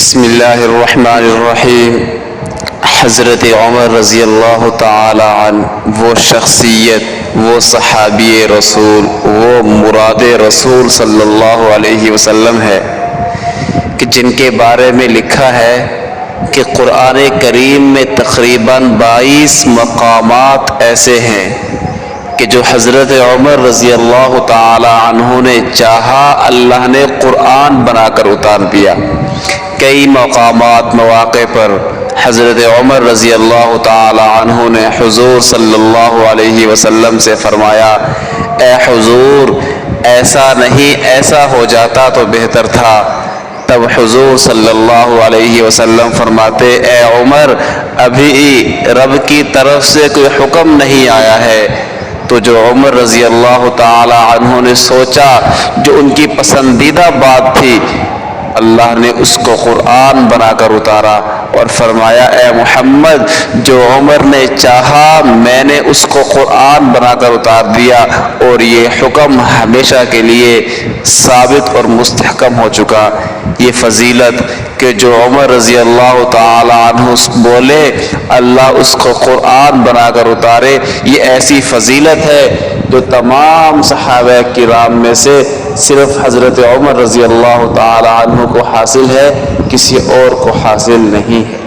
بسم اللہ الرحمن الرحیم۔ حضرت عمر رضی اللہ تعالی عنہ وہ شخصیت، وہ صحابی رسول، وہ مراد رسول صلی اللہ علیہ وسلم ہے کہ جن کے بارے میں لکھا ہے کہ قرآن کریم میں تقریباً 22 مقامات ایسے ہیں کہ جو حضرت عمر رضی اللہ تعالی عنہ نے چاہا اللہ نے قرآن بنا کر اتار دیا۔ کئی مواقع پر حضرت عمر رضی اللہ تعالی عنہ نے حضور صلی اللہ علیہ وسلم سے فرمایا، اے حضور ایسا نہیں، ایسا ہو جاتا تو بہتر تھا۔ تب حضور صلی اللہ علیہ وسلم فرماتے، اے عمر ابھی رب کی طرف سے کوئی حکم نہیں آیا ہے۔ تو جو عمر رضی اللہ تعالی عنہ نے سوچا، جو ان کی پسندیدہ بات تھی، اللہ نے اس کو قرآن بنا کر اتارا اور فرمایا، اے محمد جو عمر نے چاہا میں نے اس کو قرآن بنا کر اتار دیا، اور یہ حکم ہمیشہ کے لیے ثابت اور مستحکم ہو چکا۔ یہ فضیلت کہ جو عمر رضی اللہ تعالی عنہ بولے اللہ اس کو قرآن بنا کر اتارے، یہ ایسی فضیلت ہے جو تمام صحابہ کرام میں سے صرف حضرت عمر رضی اللہ تعالی عنہ کو حاصل ہے، کسی اور کو حاصل نہیں ہے۔